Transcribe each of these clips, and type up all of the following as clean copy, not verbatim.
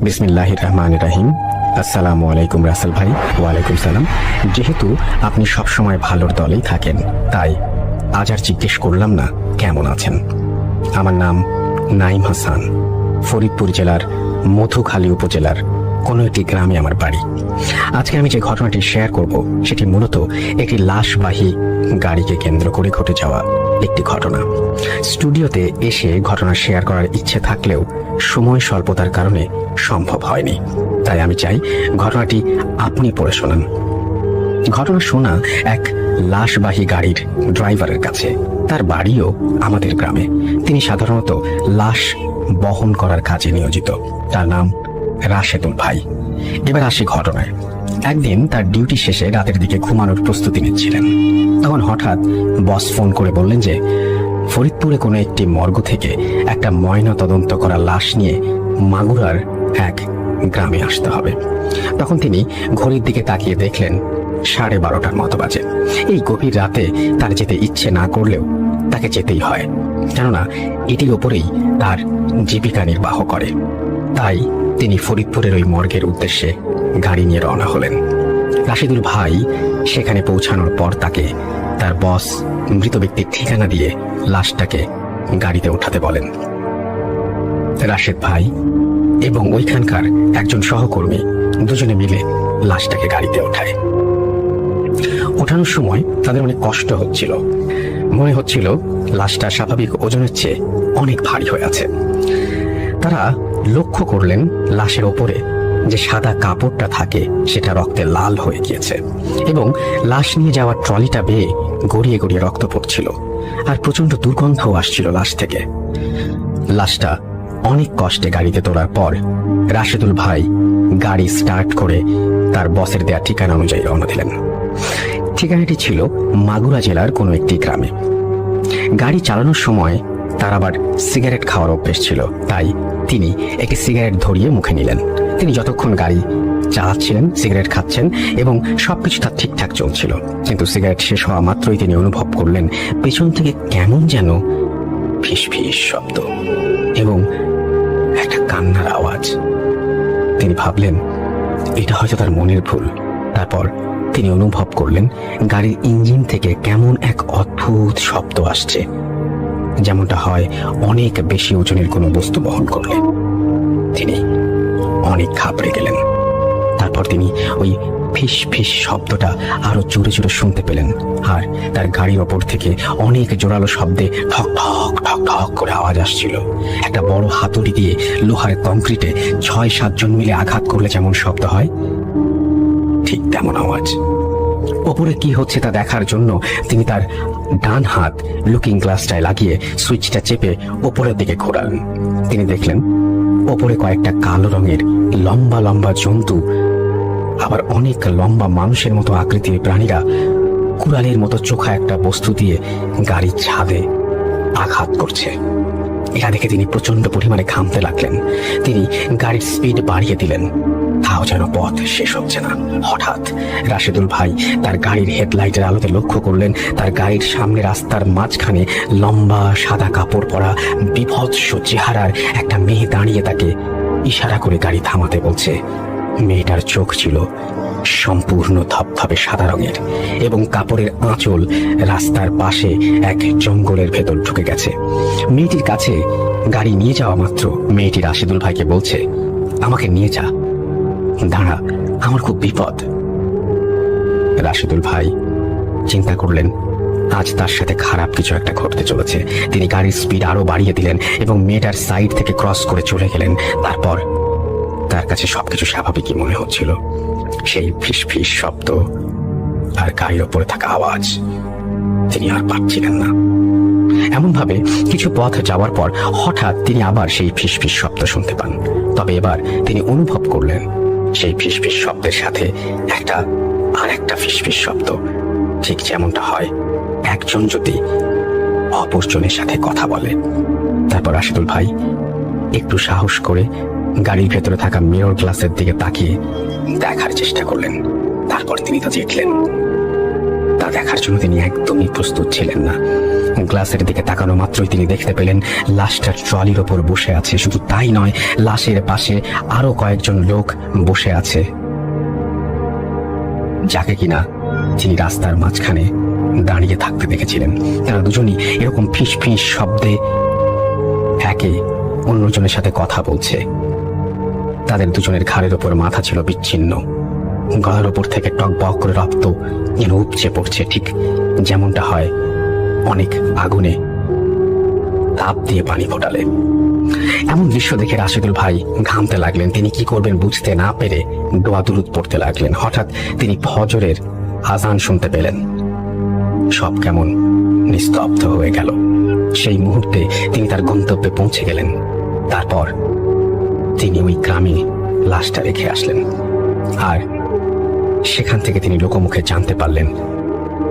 বিসমিল্লাহির রহমানির রহিম। আসসালামু আলাইকুম রাসেল ভাই। ওয়ালাইকুম সালাম। যেহেতু আপনি সবসময় ভালোর দলেই থাকেন, তাই আজ আর জিজ্ঞেস করলাম না কেমন আছেন। আমার নাম নাইম হাসান। ফরিদপুর জেলার মধুখালী উপজেলার কোনো একটি গ্রামে আমার বাড়ি। আজকে আমি যে ঘটনাটি শেয়ার করব সেটি মূলত একটি লাশবাহী গাড়িকে কেন্দ্র করে ঘটে যাওয়া একটি ঘটনা। স্টুডিওতে এসে ঘটনা শেয়ার করার ইচ্ছে থাকলেও সময় স্বল্পতার কারণে সম্ভব হয়নি, তাই আমি চাই ঘটনাটি আপনি পড়ে শোনান। ঘটনা শোনা এক লাশবাহী গাড়ির ড্রাইভারের কাছে। তার বাড়িও আমাদের গ্রামে। তিনি সাধারণত লাশ বহন করার কাজে নিয়োজিত। তার নাম রাশেদুল ভাই। এবার আসি ঘটনায়। একদিন তার ডিউটি শেষে রাতের দিকে ঘুমানোর প্রস্তুতি নিচ্ছিলেন। তখন হঠাৎ বস ফোন করে বললেন যে ফরিদপুরে কোনো একটি মর্গ থেকে একটা ময়না তদন্ত করা লাশ নিয়ে মাগুরার এক গ্রামে আসতে হবে। তখন তিনি ঘড়ির দিকে তাকিয়ে দেখলেন 12:30 মতো বাজে। এই গভীর রাতে তার যেতে ইচ্ছে না করলেও তাকে যেতেই হয়, কেননা এটির ওপরেই তার জীবিকা নির্বাহ করে। তাই তিনি ফরিদপুরের ওই মর্গের উদ্দেশ্যে গাড়ি নিয়ে রওনা হলেন। রাশেদুল ভাই সেখানে পৌঁছানোর পর তাকে তার বস মৃত ব্যক্তির ঠিকানা দিয়ে লাশটাকে গাড়িতে ওঠাতে বলেন। রাশেদ ভাই এবং ওইখানকার একজন সহকর্মী দুজনে মিলে লাশটাকে গাড়িতে ওঠায়। ওঠানোর সময় তাদের অনেক কষ্ট হচ্ছিল। মনে হচ্ছিল লাশটা স্বাভাবিক ওজনের চেয়ে অনেক ভারী হয়ে আছে। তারা লক্ষ্য করলেন লাশের ওপরে যে সাদা কাপড়টা থাকে সেটা রক্তে লাল হয়ে গিয়েছে এবং লাশ নিয়ে যাওয়ার ট্রলিটা বেয়ে গড়িয়ে গড়িয়ে রক্ত পড়ছিল, আর প্রচন্ড দুর্গন্ধও আসছিল লাশ থেকে। লাশটা অনেক কষ্টে গাড়িতে তোলার পর রাশেদুল ভাই গাড়ি স্টার্ট করে তার বসের দেয়া ঠিকানা অনুযায়ী রওনা দিলেন। ঠিকানাটি ছিল মাগুরা জেলার কোনো একটি গ্রামে। গাড়ি চালানোর সময় তার আবার সিগারেট খাওয়ার অভ্যেস ছিল, তাই তিনি একটি সিগারেট ধরিয়ে মুখে নিলেন। তিনি যতক্ষণ গাড়ি চালাচ্ছিলেন সিগারেট খাচ্ছেন এবং সবকিছু তার ঠিকঠাক চলছিল, কিন্তু সিগারেট শেষ হওয়া মাত্রই তিনি অনুভব করলেন পেছন থেকে কেমন যেন ফিস ফিস শব্দ এবং একটা কান্নার আওয়াজ। তিনি ভাবলেন এটা হয়তো তার মনের ভুল। তারপর তিনি অনুভব করলেন গাড়ির ইঞ্জিন থেকে কেমন এক অদ্ভুত শব্দ আসছে, যেমনটা হয় অনেক বেশি ওজনের কোনো বস্তু বহন করলে। তিনি অনেক ঘাবড়ে গেলেন। তারপর তিনি ওই ফিস ফিস শব্দটা আরো জোরে জোরে শুনতে পেলেন, আর তার গাড়ির ওপর থেকে অনেক জোরালো শব্দে ঠক ঠক ঠক ঠক করে আওয়াজ আসছিল। একটা বড় হাতুড়ি দিয়ে লোহার কংক্রিটে 6-7 জন মিলে আঘাত করলে যেমন শব্দ হয়, ঠিক তেমন আওয়াজ। ওপরে কি হচ্ছে তা দেখার জন্য তিনি তার ডান হাত লুকিং গ্লাসটায় লাগিয়ে সুইচটা চেপে ওপরের দিকে ঘোরালেন। তিনি দেখলেন ওপরে কয়েকটা কালো রঙের লম্বা লম্বা জন্তু, আবার অনেক লম্বা মানুষের মতো আকৃতির প্রাণীরা কুড়ালের মতো চোখা একটা বস্তু দিয়ে গাড়ির ছাদে আঘাত করছে। এটা দেখে তিনি প্রচন্ড পরিমাণে ঘামতে লাগলেন। তিনি গাড়ির স্পিড বাড়িয়ে দিলেন, তাও যেন পথ শেষ হচ্ছে না। হঠাৎ রাশেদুল ভাই তার গাড়ির হেডলাইটের আলোতে লক্ষ্য করলেন তার গাড়ির সামনে রাস্তার মাঝখানে লম্বা সাদা কাপড় পরা বিভৎস চেহারার একটা মেয়ে দাঁড়িয়ে তাকে ইশারা করে গাড়ি থামাতে বলছে। মেয়েটার চোখ ছিল সম্পূর্ণ ধবধবে সাদা রঙের এবং কাপড়ের আঁচল রাস্তার পাশে এক জঙ্গলের ভেতর ঢুকে গেছে। মেয়েটির কাছে গাড়ি নিয়ে যাওয়া মাত্র মেয়েটি রাশেদুল ভাইকে বলছে, আমাকে নিয়ে যা, দাঁড়া, আমার খুব বিপদ। রাশেদুল ভাই চিন্তা করলেন আজ তার সাথে খারাপ কিছু একটা ঘটতে চলেছে। তিনি গাড়ির স্পিড আরো বাড়িয়ে দিলেন এবং মেয়েটার সাইড থেকে ক্রস করে চলে গেলেন। তারপর তার কাছে সবকিছু স্বাভাবিকই মনে হচ্ছিল। সেই ফিস ফিস শব্দ আর গাড়ির ওপরে থাকা আওয়াজ তিনি আর পাচ্ছিলেন না। এমন ভাবে কিছু পথ যাওয়ার পর হঠাৎ তিনি আবার সেই ফিস ফিস শব্দ শুনতে পান। তবে এবার তিনি অনুভব করলেন সেই ফিস ফিস শব্দের সাথে আর একটা ফিস ফিস শব্দ, ঠিক যেমনটা হয় একজন যদি অপরজনের সাথে কথা বলে। তারপর রাশেদুল ভাই একটু সাহস করে গাড়ির ভেতরে থাকা মিরর গ্লাসের দিকে তাকিয়ে দেখার চেষ্টা করলেন। তারপর তিনি তা দেখলেন। তা দেখার জন্য তিনি একদমই প্রস্তুত ছিলেন না। গ্লাসের দিকে তাকানো মাত্রই তিনি দেখতে পেলেন লাশটার ট্রলির ওপর বসে আছে। শুধু তাই নয়, লাশের পাশে আরো কয়েকজন লোক বসে আছে, যাকে কিনা তিনি রাস্তার মাঝখানে দাঁড়িয়ে থাকতে দেখেছিলেন। তারা দুজনই এরকম ফিস ফিস শব্দে একে অন্যজনের সাথে কথা বলছে। তাদের দুজনের ঘাড়ের ওপর মাথা ছিল বিচ্ছিন্ন, গলার ওপর থেকে টকবক করে রক্ত যেন উপচে পড়ছে, ঠিক যেমনটা হয় অনেক আগুনে তাপ দিয়ে পানি ফোটালে। এমন দৃশ্য দেখে রাশেদুল ভাই ঘামতে লাগলেন। তিনি কি করবেন বুঝতে না পেরে দোয়া দুরুদ পড়তে লাগলেন। হঠাৎ তিনি ফজরের আজান শুনতে পেলেন। সব কেমন নিস্তব্ধ হয়ে গেল। সেই মুহূর্তে তিনি তার গন্তব্যে পৌঁছে গেলেন। তারপর তিনি ওই গ্রামে লাশটা রেখে আসলেন। আর সেখান থেকে তিনি লোকমুখে জানতে পারলেন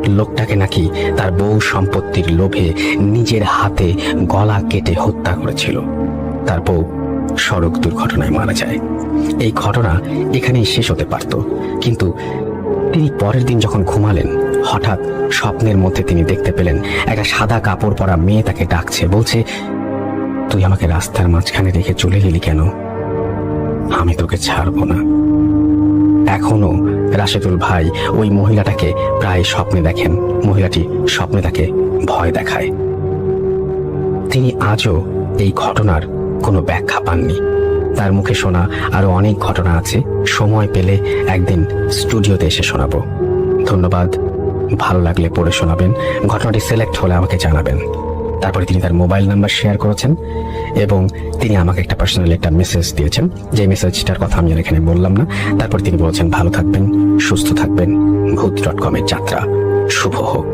লোকটাকে নাকি তার বউ সম্পত্তির লোভে নিজের হাতে গলা কেটে হত্যা করেছিল। তার বউ সড়ক দুর্ঘটনায় মারা যায়। এই ঘটনা এখানেই শেষ হতে পারত, কিন্তু তিনি পরের দিন যখন ঘুমালেন, হঠাৎ স্বপ্নের মধ্যে তিনি দেখতে পেলেন একটা সাদা কাপড় পরা মেয়ে তাকে ডাকছে, বলছে, তুই আমাকে রাস্তার মাঝখানে রেখে চলে গেলি কেন? আমি তোকে ছাড়বো না। এখনো রাশেদুল ভাই ওই মহিলাটাকে প্রায় স্বপ্নে দেখেন। মহিলাটি স্বপ্নে তাকে ভয় দেখায়। তিনি আজও এই ঘটনার কোনো ব্যাখ্যা পাননি। তার মুখে শোনা আরো অনেক ঘটনা আছে, সময় পেলে একদিন স্টুডিওতে এসে শোনাবো। ধন্যবাদ। ভালো লাগলে পড়ে শোনাবেন, ঘটনাটি সিলেক্ট হলে আমাকে জানাবেন। তারপরে তিনি তার মোবাইল নাম্বার শেয়ার করেছেন এবং তিনি আমাকে একটা পার্সোনাল একটা মেসেজ দিয়েছেন, যে মেসেজটার কথা আমি আর এখানে বললাম না। তারপর তিনি বলেছেন, ভালো থাকবেন, সুস্থ থাকবেন, ভূত.com এর যাত্রা শুভ হোক।